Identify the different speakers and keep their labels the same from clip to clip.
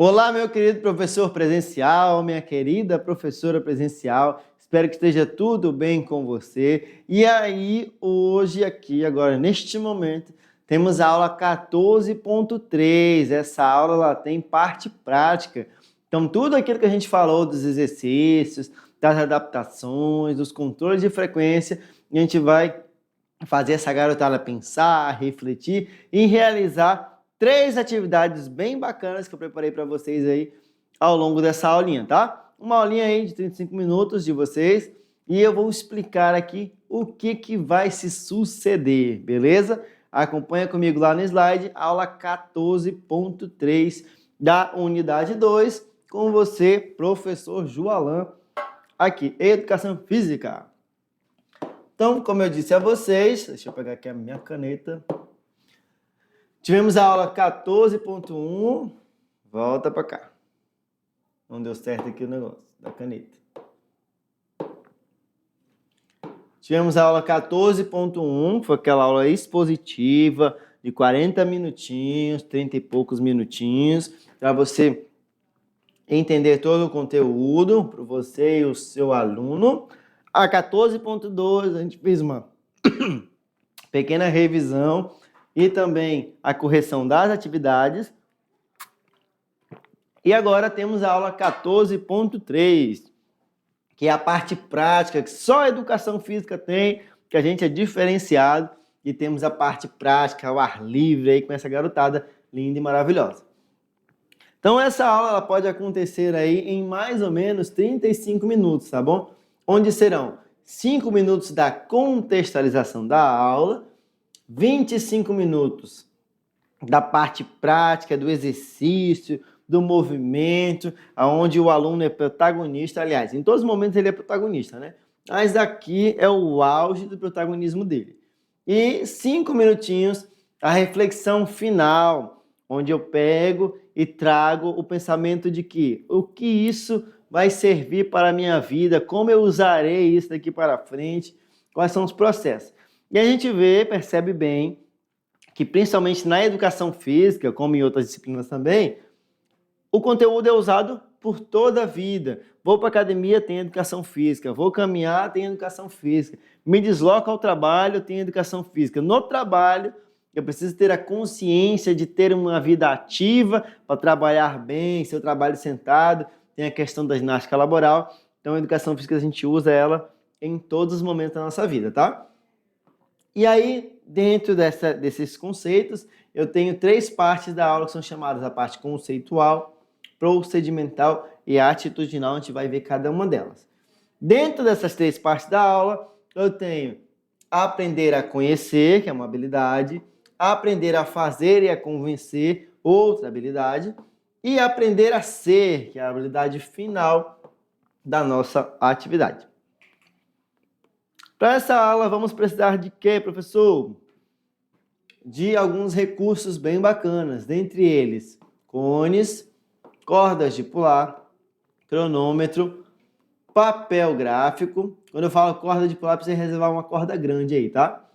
Speaker 1: Olá, meu querido professor presencial, minha querida professora presencial. Espero que esteja tudo bem com você. E aí, hoje, aqui, agora, neste momento, temos a aula 14.3. Essa aula ela tem parte prática. Então, tudo aquilo que a gente falou dos exercícios, das adaptações, dos controles de frequência, a gente vai fazer essa garotada pensar, refletir e realizar 3 atividades bem bacanas que eu preparei para vocês aí ao longo dessa aulinha, tá? Uma aulinha aí de 35 minutos de vocês e eu vou explicar aqui o que vai se suceder, beleza? Acompanha comigo lá no slide, aula 14.3 da unidade 2, com você, professor Joalan, aqui, Educação Física. Então, como eu disse a vocês, deixa eu pegar aqui a minha caneta. Tivemos a aula 14.1, volta para cá. Não deu certo aqui o negócio da caneta. Tivemos a aula 14.1, foi aquela aula expositiva de 40 minutinhos, 30 e poucos minutinhos, para você entender todo o conteúdo, para você e o seu aluno. A 14.2, a gente fez uma pequena revisão e também a correção das atividades. E agora temos a aula 14.3, que é a parte prática, que só a educação física tem, que a gente é diferenciado, e temos a parte prática, ao ar livre, aí com essa garotada linda e maravilhosa. Então essa aula ela pode acontecer aí em mais ou menos 35 minutos, tá bom? Onde serão 5 minutos da contextualização da aula, 25 minutos da parte prática, do exercício, do movimento, onde o aluno é protagonista. Aliás, em todos os momentos ele é protagonista, né? Mas aqui é o auge do protagonismo dele. E 5 minutinhos a reflexão final, onde eu pego e trago o pensamento de que o que isso vai servir para a minha vida, como eu usarei isso daqui para frente, quais são os processos. E a gente percebe bem que principalmente na educação física, como em outras disciplinas também, o conteúdo é usado por toda a vida. Vou para a academia, tem educação física. Vou caminhar, tem educação física. Me desloco ao trabalho, tem educação física. No trabalho, eu preciso ter a consciência de ter uma vida ativa para trabalhar bem, se eu trabalho sentado, tem a questão da ginástica laboral. Então, a educação física a gente usa ela em todos os momentos da nossa vida, tá? E aí, dentro desses conceitos, eu tenho 3 partes da aula que são chamadas a parte conceitual, procedimental e atitudinal. A gente vai ver cada uma delas. Dentro dessas 3 partes da aula, eu tenho aprender a conhecer, que é uma habilidade, aprender a fazer e a convencer, outra habilidade, e aprender a ser, que é a habilidade final da nossa atividade. Para essa aula, vamos precisar de quê, professor? De alguns recursos bem bacanas, dentre eles, cones, cordas de pular, cronômetro, papel gráfico. Quando eu falo corda de pular, precisa reservar uma corda grande aí, tá?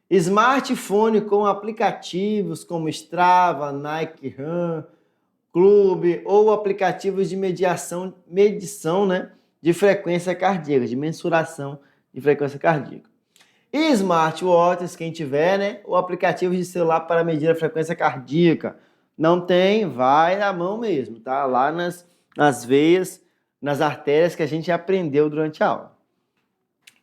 Speaker 1: Smartphone com aplicativos como Strava, Nike Run, Clube, ou aplicativos de medição, né, de frequência cardíaca, de mensuração de frequência cardíaca. E smartwatches, quem tiver, né, ou aplicativos de celular para medir a frequência cardíaca. Não tem, vai na mão mesmo, tá? Lá nas veias, nas artérias que a gente aprendeu durante a aula.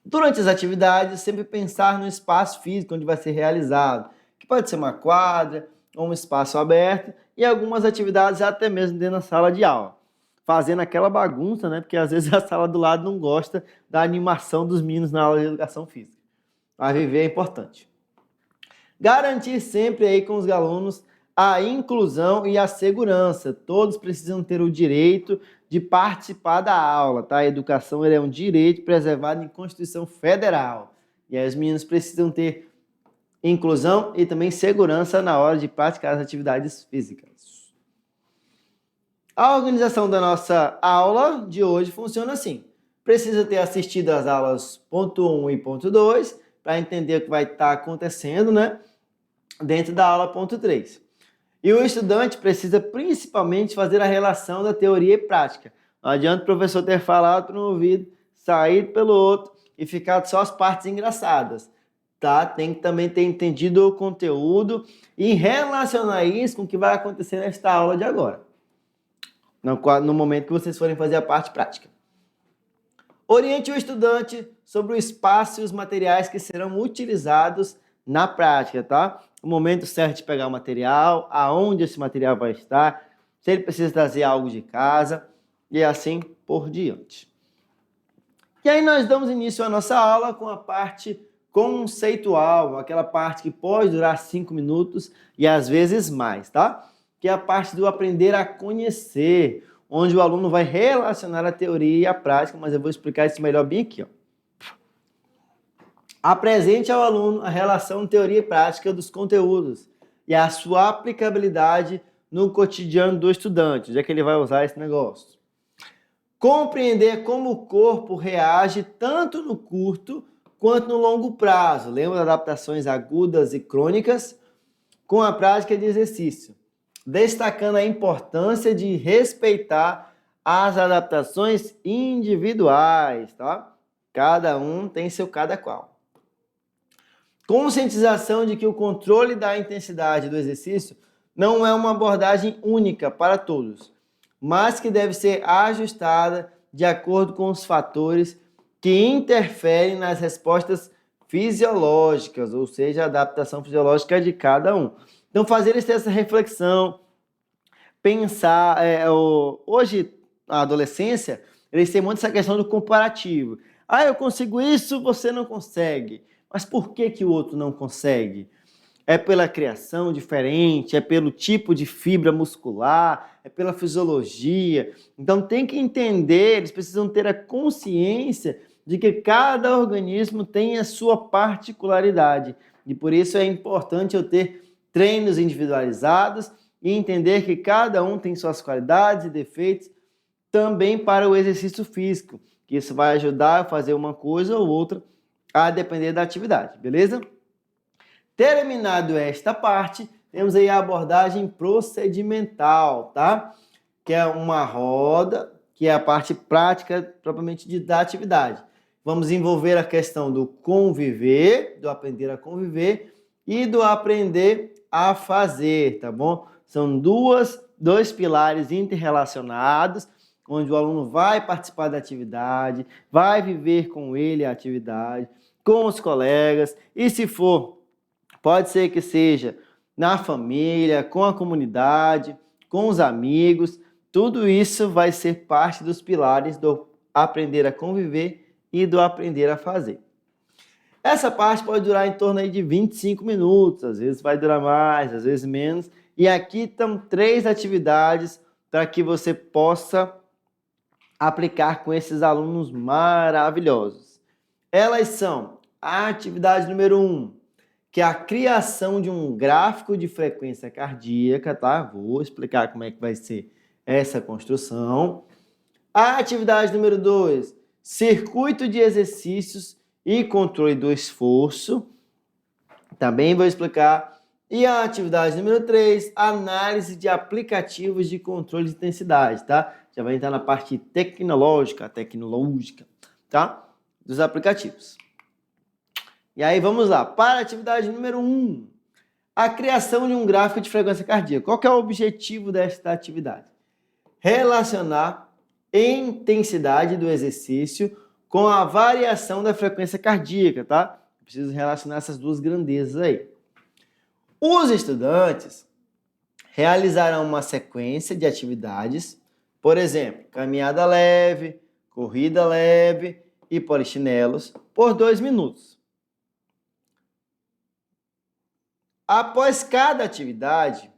Speaker 1: Durante as atividades, sempre pensar no espaço físico onde vai ser realizado, que pode ser uma quadra ou um espaço aberto, e algumas atividades até mesmo dentro da sala de aula, fazendo aquela bagunça, né? Porque às vezes a sala do lado não gosta da animação dos meninos na aula de educação física. Mas viver é importante. Garantir sempre aí com os alunos a inclusão e a segurança. Todos precisam ter o direito de participar da aula, tá? A educação é um direito preservado em Constituição Federal. E aí os meninos precisam ter inclusão e também segurança na hora de praticar as atividades físicas. A organização da nossa aula de hoje funciona assim. Precisa ter assistido às aulas ponto 1 e ponto 2 para entender o que vai estar acontecendo, né? Dentro da aula ponto 3. E o estudante precisa principalmente fazer a relação da teoria e prática. Não adianta o professor ter falado para um ouvido, sair pelo outro e ficar só as partes engraçadas. Tá? Tem que também ter entendido o conteúdo e relacionar isso com o que vai acontecer nesta aula de agora, no momento que vocês forem fazer a parte prática. Oriente o estudante sobre o espaço e os materiais que serão utilizados na prática, tá? O momento certo de pegar o material, aonde esse material vai estar, se ele precisa trazer algo de casa e assim por diante. E aí nós damos início à nossa aula com a parte conceitual, aquela parte que pode durar 5 minutos e às vezes mais, tá? Que é a parte do aprender a conhecer, onde o aluno vai relacionar a teoria e a prática, mas eu vou explicar isso melhor bem aqui, ó. Apresente ao aluno a relação teoria e prática dos conteúdos e a sua aplicabilidade no cotidiano do estudante, já que ele vai usar esse negócio. Compreender como o corpo reage tanto no curto quanto no longo prazo. Lembra das adaptações agudas e crônicas? Com a prática de exercício, destacando a importância de respeitar as adaptações individuais, tá? Cada um tem seu cada qual. Conscientização de que o controle da intensidade do exercício não é uma abordagem única para todos, mas que deve ser ajustada de acordo com os fatores que interferem nas respostas fisiológicas, ou seja, a adaptação fisiológica de cada um. Então, fazer essa reflexão, pensar... hoje, na adolescência, eles têm muito essa questão do comparativo. Ah, eu consigo isso, você não consegue. Mas por que o outro não consegue? É pela criação diferente, é pelo tipo de fibra muscular, é pela fisiologia. Então tem que entender, eles precisam ter a consciência de que cada organismo tem a sua particularidade. E por isso é importante eu ter treinos individualizados e entender que cada um tem suas qualidades e defeitos também para o exercício físico, que isso vai ajudar a fazer uma coisa ou outra a depender da atividade, beleza? Terminado esta parte, temos aí a abordagem procedimental, tá? Que é uma roda, que é a parte prática propriamente da atividade. Vamos envolver a questão do conviver, do aprender a conviver e do aprender a fazer, tá bom? São dois pilares interrelacionados, onde o aluno vai participar da atividade, vai viver com ele a atividade, com os colegas, e se for, pode ser que seja na família, com a comunidade, com os amigos, tudo isso vai ser parte dos pilares do aprender a conviver e do aprender a fazer. Essa parte pode durar em torno aí de 25 minutos, às vezes vai durar mais, às vezes menos, e aqui estão 3 atividades para que você possa aplicar com esses alunos maravilhosos. Elas são a atividade número 1, que é a criação de um gráfico de frequência cardíaca, tá? Vou explicar como é que vai ser essa construção. A atividade número 2, circuito de exercícios e controle do esforço. Também vou explicar. E a atividade número 3, análise de aplicativos de controle de intensidade, tá? Já vai entrar na parte tecnológica, tá? Dos aplicativos. E aí vamos lá, para a atividade número 1, a criação de um gráfico de frequência cardíaca. Qual que é o objetivo desta atividade? Relacionar a intensidade do exercício com a variação da frequência cardíaca, tá? Preciso relacionar essas duas grandezas aí. Os estudantes realizarão uma sequência de atividades, por exemplo, caminhada leve, corrida leve e polichinelos, por 2 minutos. Após cada atividade,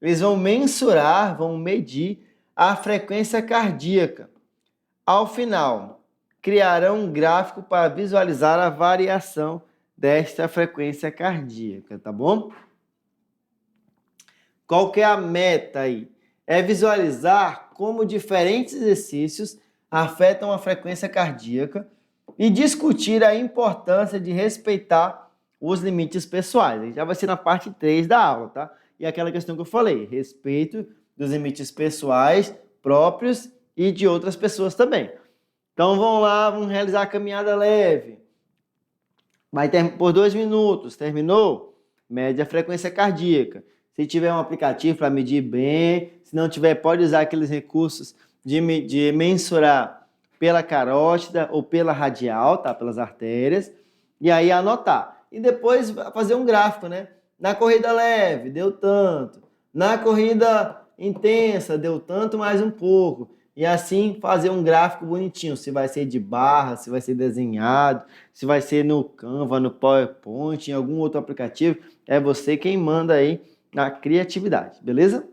Speaker 1: eles vão medir a frequência cardíaca. Ao final, criarão um gráfico para visualizar a variação desta frequência cardíaca, tá bom? Qual que é a meta aí? É visualizar como diferentes exercícios afetam a frequência cardíaca e discutir a importância de respeitar os limites pessoais. Já vai ser na parte 3 da aula, tá? e aquela questão que eu falei, respeito dos limites pessoais próprios e de outras pessoas também. Então vamos lá, vamos realizar a caminhada leve. Vai ter por 2 minutos, terminou? Mede a frequência cardíaca. Se tiver um aplicativo para medir bem, se não tiver, pode usar aqueles recursos de mensurar pela carótida ou pela radial, tá? Pelas artérias, e aí anotar. E depois fazer um gráfico, né? Na corrida leve, deu tanto. Na corrida intensa, deu tanto mais um pouco. E assim fazer um gráfico bonitinho, se vai ser de barra, se vai ser desenhado, se vai ser no Canva, no PowerPoint, em algum outro aplicativo, é você quem manda aí na criatividade, beleza?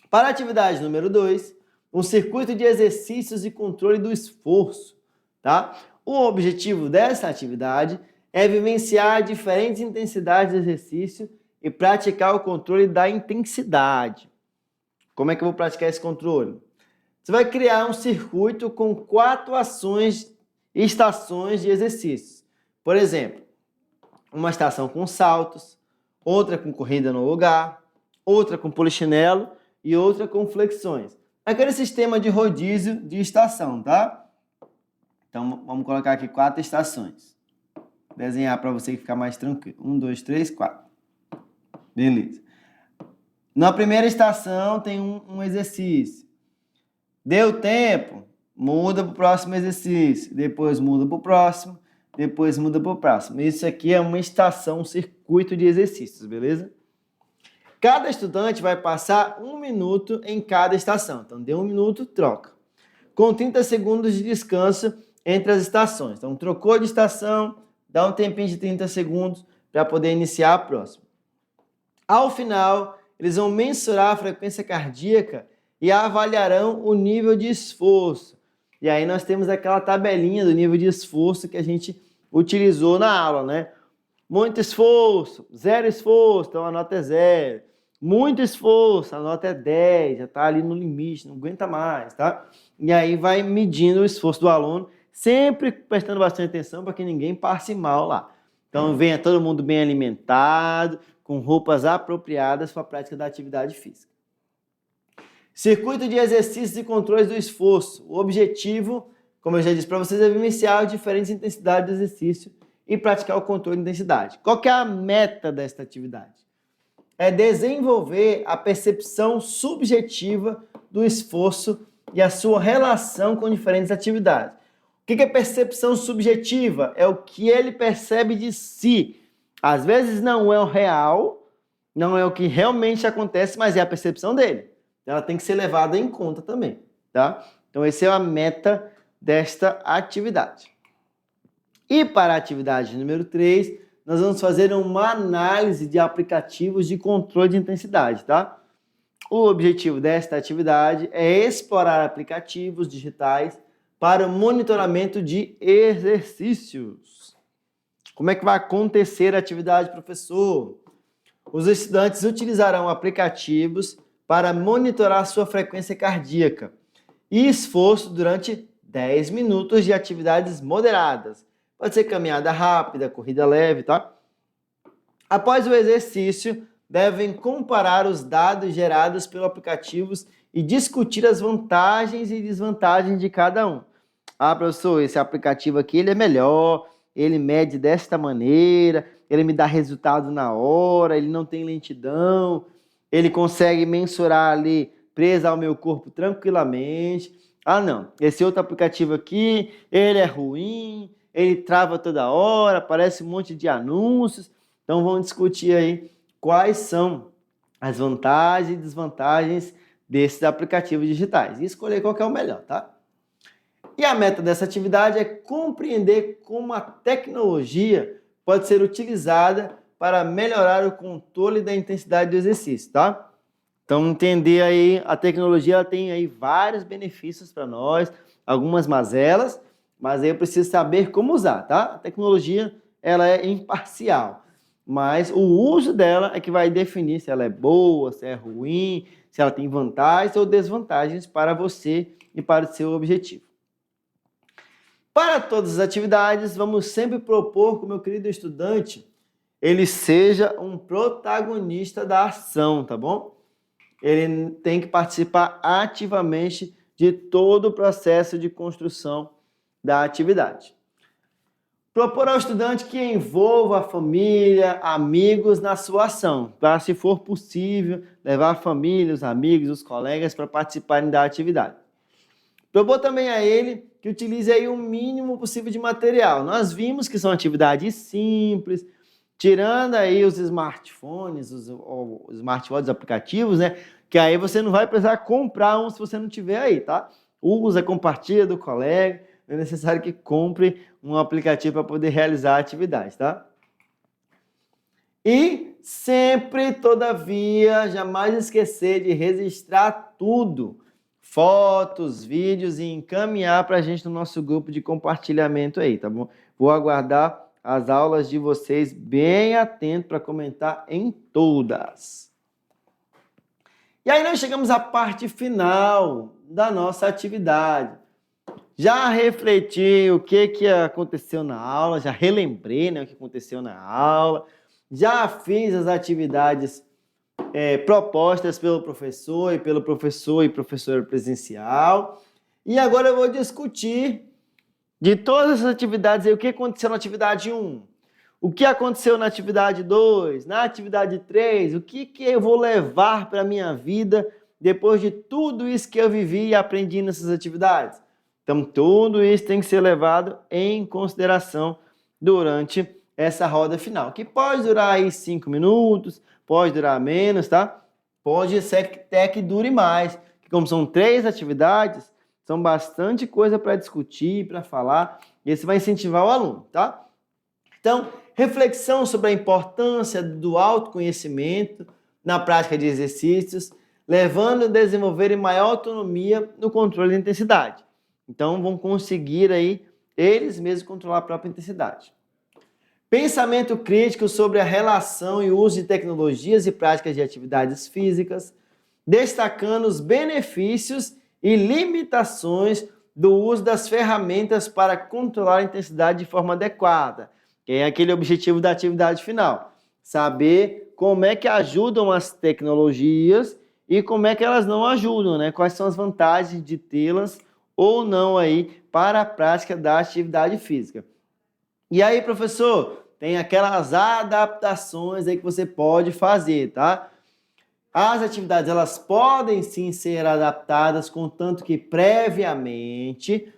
Speaker 1: Para a atividade número 2, um circuito de exercícios e controle do esforço, tá? O objetivo dessa atividade é vivenciar diferentes intensidades de exercício e praticar o controle da intensidade. Como é que eu vou praticar esse controle? Você vai criar um circuito com 4 estações de exercícios. Por exemplo, uma estação com saltos, outra com corrida no lugar, outra com polichinelo e outra com flexões. Aquele sistema de rodízio de estação, tá? Então, vamos colocar aqui 4 estações. Desenhar para você ficar mais tranquilo. 1, 2, 3, 4. Beleza. Na primeira estação tem um exercício. Deu tempo, muda para o próximo exercício, depois muda para o próximo, depois muda para o próximo. Isso aqui é uma estação, um circuito de exercícios, beleza? Cada estudante vai passar 1 minuto em cada estação. Então, deu 1 minuto, troca. Com 30 segundos de descanso entre as estações. Então, trocou de estação, dá um tempinho de 30 segundos para poder iniciar a próxima. Ao final, eles vão mensurar a frequência cardíaca e avaliarão o nível de esforço. E aí nós temos aquela tabelinha do nível de esforço que a gente utilizou na aula, né? Muito esforço, 0 esforço, então a nota é 0. Muito esforço, a nota é 10, já está ali no limite, não aguenta mais, tá? E aí vai medindo o esforço do aluno, sempre prestando bastante atenção para que ninguém passe mal lá. Então venha todo mundo bem alimentado, com roupas apropriadas para a prática da atividade física. Circuito de exercícios e controles do esforço. O objetivo, como eu já disse para vocês, é vivenciar diferentes intensidades do exercício e praticar o controle de intensidade. Qual que é a meta desta atividade? É desenvolver a percepção subjetiva do esforço e a sua relação com diferentes atividades. O que é percepção subjetiva? É o que ele percebe de si. Às vezes não é o real, não é o que realmente acontece, mas é a percepção dele. Ela tem que ser levada em conta também, tá? Então, essa é a meta desta atividade. E para a atividade número 3, nós vamos fazer uma análise de aplicativos de controle de intensidade, tá? O objetivo desta atividade é explorar aplicativos digitais para o monitoramento de exercícios. Como é que vai acontecer a atividade, professor? Os estudantes utilizarão aplicativos para monitorar sua frequência cardíaca e esforço durante 10 minutos de atividades moderadas. Pode ser caminhada rápida, corrida leve, tá? Após o exercício, devem comparar os dados gerados pelos aplicativos e discutir as vantagens e desvantagens de cada um. Ah, professor, esse aplicativo aqui ele é melhor, ele mede desta maneira, ele me dá resultado na hora, ele não tem lentidão, ele consegue mensurar ali, presa ao meu corpo tranquilamente. Ah, não, esse outro aplicativo aqui, ele é ruim, ele trava toda hora, aparece um monte de anúncios. Então, vamos discutir aí quais são as vantagens e desvantagens desses aplicativos digitais e escolher qual que é o melhor, tá? E a meta dessa atividade é compreender como a tecnologia pode ser utilizada para melhorar o controle da intensidade do exercício, tá? Então, entender aí, a tecnologia ela tem aí vários benefícios para nós, algumas mazelas, mas aí eu preciso saber como usar, tá? A tecnologia, ela é imparcial, mas o uso dela é que vai definir se ela é boa, se é ruim, se ela tem vantagens ou desvantagens para você e para o seu objetivo. Para todas as atividades, vamos sempre propor que o meu querido estudante, ele seja um protagonista da ação, tá bom? Ele tem que participar ativamente de todo o processo de construção da atividade. Propor ao estudante que envolva a família, amigos na sua ação, para, se for possível, levar a família, os amigos, os colegas para participarem da atividade. Propor também a ele que utilize aí o mínimo possível de material. Nós vimos que são atividades simples, tirando aí os smartphones, os aplicativos, né? Que aí você não vai precisar comprar um se você não tiver aí, tá? Usa, compartilha do colega, não é necessário que compre um aplicativo para poder realizar a atividade, tá? E sempre, todavia, jamais esquecer de registrar tudo, fotos, vídeos, e encaminhar para a gente no nosso grupo de compartilhamento aí, tá bom? Vou aguardar as aulas de vocês bem atento para comentar em todas. E aí nós chegamos à parte final da nossa atividade. Já refleti o que aconteceu na aula, já relembrei, né, o que aconteceu na aula, já fiz as atividades propostas pelo professor e professora presencial. E agora eu vou discutir de todas as atividades aí, o que aconteceu na atividade 1, o que aconteceu na atividade 2, na atividade 3, o que eu vou levar para a minha vida depois de tudo isso que eu vivi e aprendi nessas atividades. Então, tudo isso tem que ser levado em consideração durante essa roda final, que pode durar aí 5 minutos, pode durar menos, tá? Pode ser até que dure mais, que como são 3 atividades, são bastante coisa para discutir, para falar, e isso vai incentivar o aluno, tá? Então, reflexão sobre a importância do autoconhecimento na prática de exercícios, levando a desenvolver maior autonomia no controle da intensidade. Então, vão conseguir aí, eles mesmos, controlar a própria intensidade. Pensamento crítico sobre a relação e uso de tecnologias e práticas de atividades físicas, destacando os benefícios e limitações do uso das ferramentas para controlar a intensidade de forma adequada, que é aquele objetivo da atividade final. Saber como é que ajudam as tecnologias e como é que elas não ajudam, né? Quais são as vantagens de tê-las ou não aí para a prática da atividade física. E aí, professor, tem aquelas adaptações aí que você pode fazer, tá? As atividades, elas podem sim ser adaptadas, contanto que previamente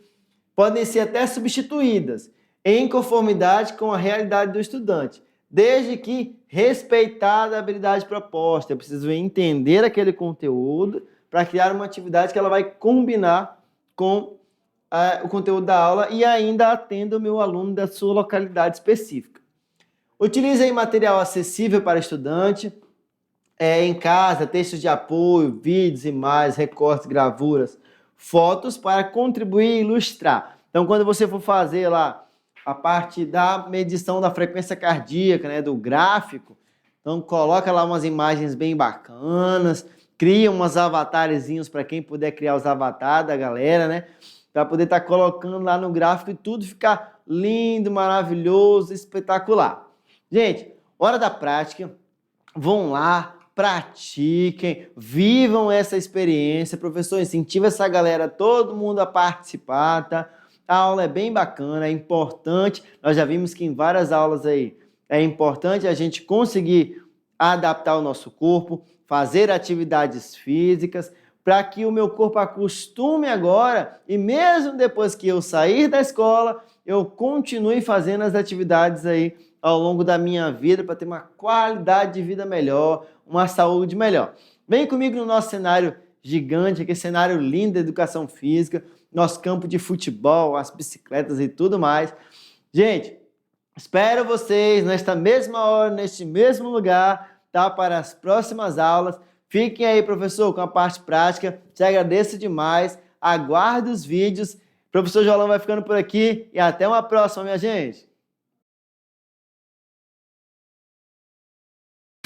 Speaker 1: podem ser até substituídas em conformidade com a realidade do estudante, desde que respeitada a habilidade proposta. Eu preciso entender aquele conteúdo para criar uma atividade que ela vai combinar com o conteúdo da aula e ainda atenda o meu aluno da sua localidade específica. Utilize aí material acessível para estudante, em casa, textos de apoio, vídeos, imagens, recortes, gravuras, fotos para contribuir e ilustrar. Então, quando você for fazer lá a parte da medição da frequência cardíaca, né, do gráfico, então coloca lá umas imagens bem bacanas, cria umas avatarzinhos para quem puder criar os avatares da galera, né? Para poder estar colocando lá no gráfico e tudo ficar lindo, maravilhoso, espetacular. Gente, hora da prática. Vão lá, pratiquem, vivam essa experiência. Professor, incentiva essa galera, todo mundo a participar, tá? A aula é bem bacana, é importante. Nós já vimos que em várias aulas aí é importante a gente conseguir adaptar o nosso corpo, fazer atividades físicas, para que o meu corpo acostume agora e mesmo depois que eu sair da escola, eu continue fazendo as atividades aí ao longo da minha vida para ter uma qualidade de vida melhor, uma saúde melhor. Vem comigo no nosso cenário gigante, aquele cenário lindo da educação física, nosso campo de futebol, as bicicletas e tudo mais. Gente, espero vocês nesta mesma hora, neste mesmo lugar, tá? Para as próximas aulas. Fiquem aí, professor, com a parte prática. Te agradeço demais. Aguardo os vídeos. Professor Jolão vai ficando por aqui e até uma próxima, minha gente.